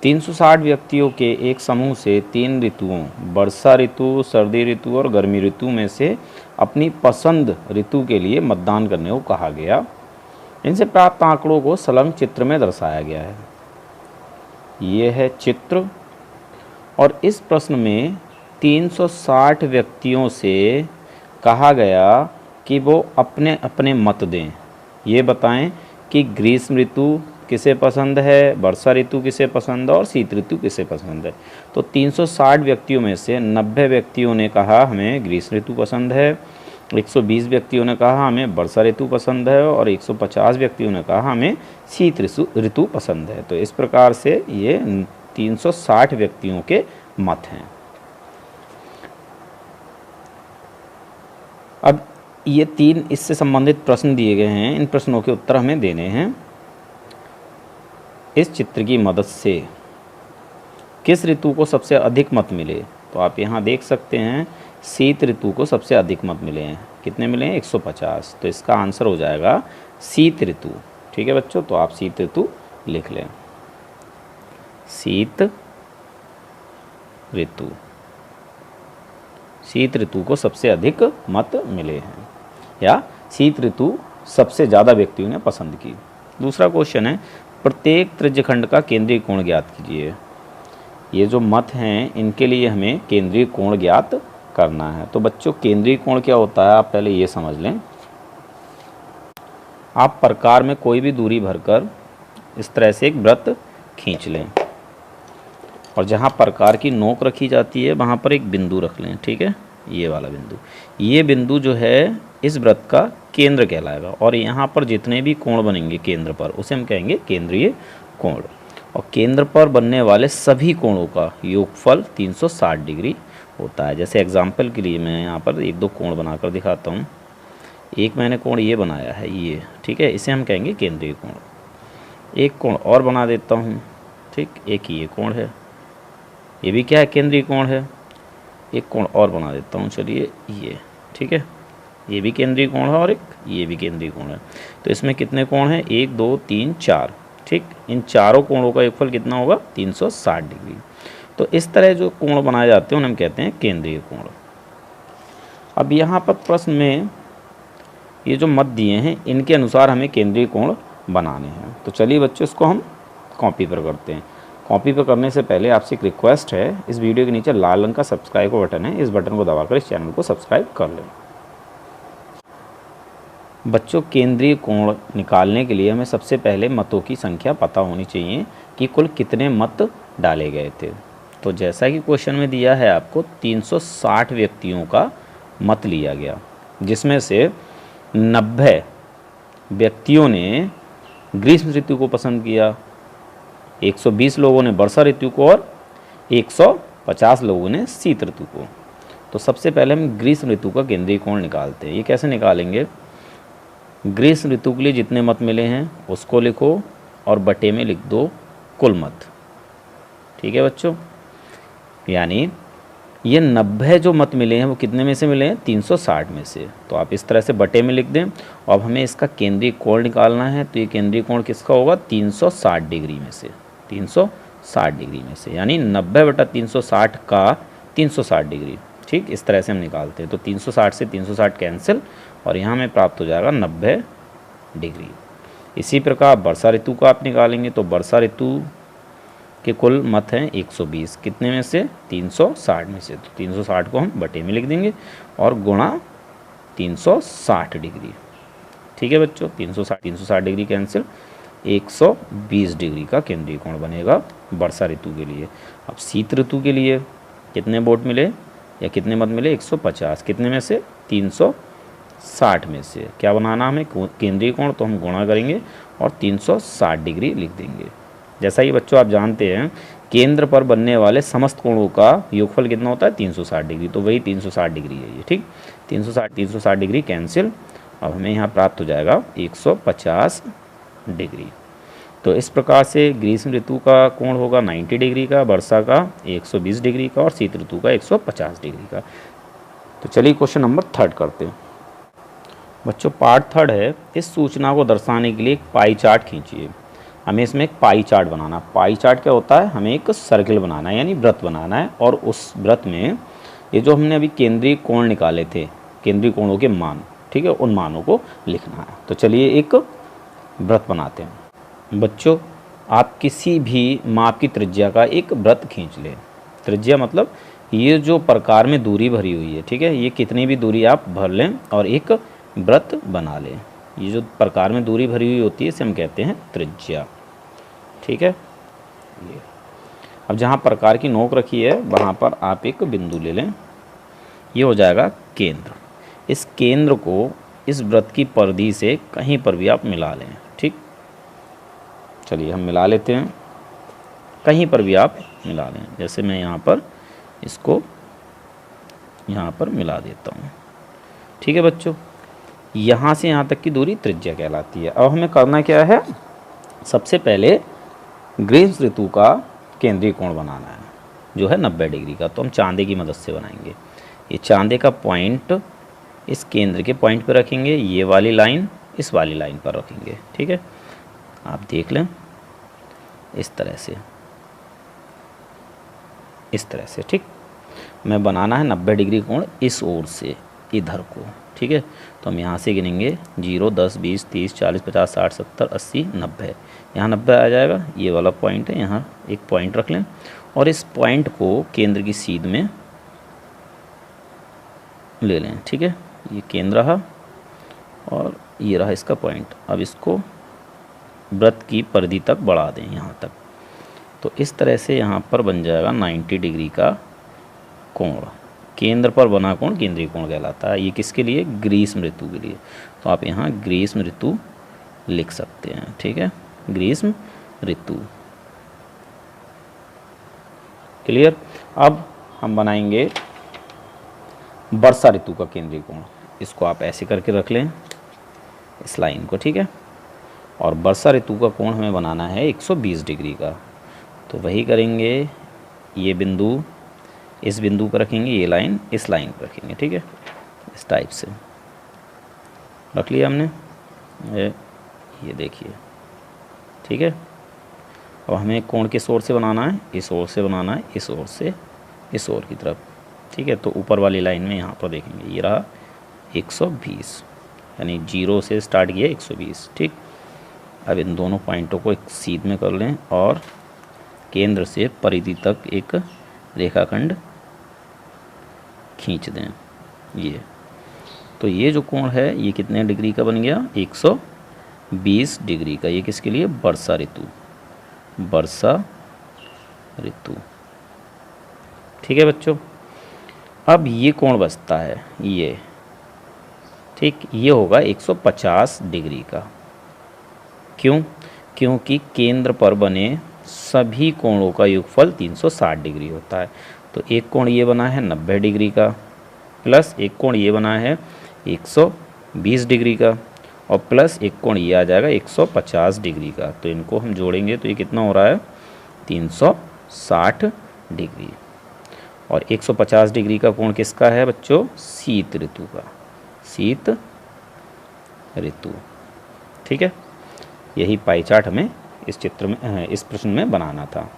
360 व्यक्तियों के एक समूह से 3 ऋतुओं वर्षा ऋतु, सर्दी ऋतु और गर्मी ऋतु में से अपनी पसंद ऋतु के लिए मतदान करने को कहा गया। इनसे प्राप्त आंकड़ों को संलग्न चित्र में दर्शाया गया है। ये है चित्र और इस प्रश्न में 360 व्यक्तियों से कहा गया कि वो अपने अपने मत दें। ये बताएं कि ग्रीष्म ऋतु किसे पसंद है, वर्षा ऋतु किसे पसंद है और शीत ऋतु किसे पसंद है। तो 360 व्यक्तियों में से 90 व्यक्तियों ने कहा हमें ग्रीष्म ऋतु पसंद है, 120 व्यक्तियों ने कहा हमें वर्षा ऋतु पसंद है और 150 व्यक्तियों ने कहा हमें शीत ऋतु पसंद है। तो इस प्रकार से ये 360 व्यक्तियों के मत हैं। अब ये 3 इससे संबंधित प्रश्न दिए गए हैं, इन प्रश्नों के उत्तर हमें देने हैं। इस चित्र की मदद से किस ऋतु को सबसे अधिक मत मिले? तो आप यहाँ देख सकते हैं शीत ऋतु को सबसे अधिक मत मिले हैं। कितने मिले हैं? 150। तो इसका आंसर हो जाएगा शीत ऋतु। ठीक है बच्चों, तो आप शीत ऋतु लिख लें। शीत ऋतु, शीत ऋतु को सबसे अधिक मत मिले हैं या शीत ऋतु सबसे ज़्यादा व्यक्तियों ने पसंद की। दूसरा क्वेश्चन है प्रत्येक त्रिज्यखंड का केंद्रीय कोण ज्ञात कीजिए। ये जो मत हैं इनके लिए हमें केंद्रीय कोण ज्ञात करना है। तो बच्चों केंद्रीय कोण क्या होता है आप पहले ये समझ लें। आप प्रकार में कोई भी दूरी भरकर इस तरह से एक वृत्त खींच लें और जहाँ प्रकार की नोक रखी जाती है वहाँ पर एक बिंदु रख लें। ठीक है, ये वाला बिंदु, ये बिंदु जो है इस वृत्त का केंद्र कहलाएगा और यहाँ पर जितने भी कोण बनेंगे केंद्र पर उसे हम कहेंगे केंद्रीय कोण। और केंद्र पर बनने वाले सभी कोणों का योगफल 360 डिग्री होता है। जैसे एग्जाम्पल के लिए मैं यहाँ पर 1-2 कोण बनाकर दिखाता हूँ। एक मैंने कोण ये बनाया है ये, ठीक है, इसे हम कहेंगे केंद्रीय कोण। एक कोण और बना देता हूँ, ठीक, एक ये कोण है, ये भी क्या है? केंद्रीय कोण है। एक कोण और बना देता हूँ, चलिए ये, ठीक है, ये भी केंद्रीय कोण है और एक ये भी केंद्रीय कोण है। तो इसमें कितने कोण हैं? 1 2 3 4। ठीक, इन चारों कोणों का योगफल कितना होगा? 360 डिग्री। तो इस तरह जो कोण बनाए जाते हैं उन्हें हम कहते हैं केंद्रीय कोण। अब यहाँ पर प्रश्न में ये जो मत दिए हैं इनके अनुसार हमें केंद्रीय कोण बनाने हैं। तो चलिए बच्चों इसको हम कॉपी पर करते हैं। कॉपी पर करने से पहले आपसे एक रिक्वेस्ट है, इस वीडियो के नीचे लाल रंग का सब्सक्राइब का बटन है, इस बटन को दबाकर इस चैनल को सब्सक्राइब कर लें। बच्चों केंद्रीय कोण निकालने के लिए हमें सबसे पहले मतों की संख्या पता होनी चाहिए कि कुल कितने मत डाले गए थे। तो जैसा कि क्वेश्चन में दिया है आपको 360 व्यक्तियों का मत लिया गया, जिसमें से 90 व्यक्तियों ने ग्रीष्म ऋतु को पसंद किया, 120 लोगों ने वर्षा ऋतु को और 150 लोगों ने शीत ऋतु को। तो सबसे पहले हम ग्रीष्म ऋतु का केंद्रीय कोण निकालते हैं। ये कैसे निकालेंगे? ग्रीष्म ऋतु के लिए जितने मत मिले हैं उसको लिखो और बटे में लिख दो कुल मत। ठीक है बच्चों, यानी ये 90 जो मत मिले हैं वो कितने में से मिले हैं? 360 में से। तो आप इस तरह से बटे में लिख दें। अब हमें इसका केंद्रीय कोण निकालना है, तो ये केंद्रीय कोण किसका होगा? 360 डिग्री में से, 360 डिग्री में से, यानी 90/360 का 360 डिग्री। ठीक, इस तरह से हम निकालते हैं। तो 360 से 360 कैंसिल और यहाँ में प्राप्त हो जाएगा 90 डिग्री। इसी प्रकार वर्षा ऋतु का आप निकालेंगे तो वर्षा ऋतु के कुल मत हैं 120, कितने में से? 360 में से। तो 360 को हम बटे में लिख देंगे और गुणा 360 डिग्री। ठीक है बच्चों, 360 डिग्री कैंसिल, 120 डिग्री का केंद्रीय कोण बनेगा वर्षा ऋतु के लिए। अब शीत ऋतु के लिए कितने वोट मिले या कितने मत मिले? 150, कितने में से? 360 में से। क्या बनाना हमें? केंद्रीय कोण, तो हम गुणा करेंगे और 360 डिग्री लिख देंगे। जैसा कि बच्चों आप जानते हैं केंद्र पर बनने वाले समस्त कोणों का योगफल कितना होता है? 360 डिग्री। तो वही 360 डिग्री है ये। ठीक, 360 डिग्री कैंसिल। अब हमें यहाँ प्राप्त हो जाएगा 150 डिग्री। तो इस प्रकार से ग्रीष्म ऋतु का कोण होगा 90 डिग्री का, वर्षा का 120 डिग्री का और शीत ऋतु का 150 डिग्री का। तो चलिए क्वेश्चन नंबर 3 करते हैं। बच्चों पार्ट 3 है, इस सूचना को दर्शाने के लिए एक पाई चार्ट खींचिए। हमें इसमें एक पाई चार्ट बनाना। पाई चार्ट क्या होता है, हमें एक सर्किल बनाना है यानी वृत्त बनाना है, और उस वृत्त में ये जो हमने अभी केंद्रीय कोण निकाले थे, केंद्रीय कोणों के मान, ठीक है, उन मानों को लिखना है। तो चलिए एक वृत्त बनाते हैं। बच्चों आप किसी भी माप की त्रिज्या का एक वृत्त खींच लें। त्रिज्या मतलब ये जो प्रकार में दूरी भरी हुई है, ठीक है, ये कितनी भी दूरी आप भर लें और एक वृत्त बना लें। ये जो प्रकार में दूरी भरी हुई होती है इसे हम कहते हैं त्रिज्या, ठीक है। ये अब जहाँ प्रकार की नोक रखी है वहाँ पर आप एक बिंदु ले लें, ये हो जाएगा केंद्र। इस केंद्र को इस वृत्त की परिधि से कहीं पर भी आप मिला लें, ठीक। चलिए हम मिला लेते हैं, कहीं पर भी आप मिला लें। जैसे मैं यहाँ पर इसको यहाँ पर मिला देता हूँ, ठीक है बच्चों। यहाँ से यहाँ तक की दूरी त्रिज्या कहलाती है। अब हमें करना क्या है, सबसे पहले ग्रीष्म ऋतु का केंद्रीय कोण बनाना है जो है 90 डिग्री का। तो हम चांदे की मदद से बनाएंगे। ये चांदे का पॉइंट इस केंद्र के पॉइंट पर रखेंगे, ये वाली लाइन इस वाली लाइन पर रखेंगे, ठीक है। आप देख लें इस तरह से, इस तरह से, ठीक। मैं बनाना है 90 डिग्री कोण इस ओर से इधर को, ठीक है। तो हम यहाँ से गिनेंगे 0, 10, 20, 30, 40, 50, 60, 70, 80, 90। यहाँ 90 आ जाएगा, ये वाला पॉइंट है, यहाँ एक पॉइंट रख लें और इस पॉइंट को केंद्र की सीध में ले लें, ठीक है। ये केंद्र रहा और ये रहा इसका पॉइंट। अब इसको वृत्त की परिधि तक बढ़ा दें यहाँ तक। तो इस तरह से यहाँ पर बन जाएगा 90 डिग्री का कोण। केंद्र पर बना कोण केंद्रीय कोण कहलाता है। ये किसके लिए, ग्रीष्म ऋतु के लिए। तो आप यहाँ ग्रीष्म ऋतु लिख सकते हैं, ठीक है, ग्रीष्म ऋतु। क्लियर। अब हम बनाएंगे वर्षा ऋतु का केंद्रीय कोण। इसको आप ऐसे करके रख लें इस लाइन को, ठीक है। और वर्षा ऋतु का कोण हमें बनाना है 120 डिग्री का। तो वही करेंगे, ये बिंदु इस बिंदु पर रखेंगे, ये लाइन इस लाइन पर रखेंगे, ठीक है। इस टाइप से रख लिया हमने, ये देखिए, ठीक है। अब हमें कोण किस ओर से बनाना है, इस ओर से बनाना है, इस ओर से इस ओर की तरफ, ठीक है। तो ऊपर वाली लाइन में यहाँ पर देखेंगे ये रहा 120, यानी 0 से स्टार्ट किया 120, ठीक। अब इन दोनों पॉइंटों को एक सीध में कर लें और केंद्र से परिधि तक एक रेखाखंड खींच दें। ये तो ये जो कोण है ये कितने डिग्री का बन गया, 120 डिग्री का। ये किसके लिए, वर्षा ऋतु, वर्षा ऋतु, ठीक है बच्चों। अब ये कोण बचता है ये, ठीक, ये होगा 150 डिग्री का। क्यों, क्योंकि केंद्र पर बने सभी कोणों का योगफल 360 डिग्री होता है। तो एक कोण ये बना है 90 डिग्री का, प्लस एक कोण ये बना है 120 डिग्री का, और प्लस एक कोण ये आ जाएगा 150 डिग्री का। तो इनको हम जोड़ेंगे तो ये कितना हो रहा है, 360 डिग्री। और 150 डिग्री का कोण किसका है बच्चों, शीत ऋतु का, शीत ऋतु, ठीक है। यही पाई चार्ट हमें इस चित्र में, इस प्रश्न में बनाना था।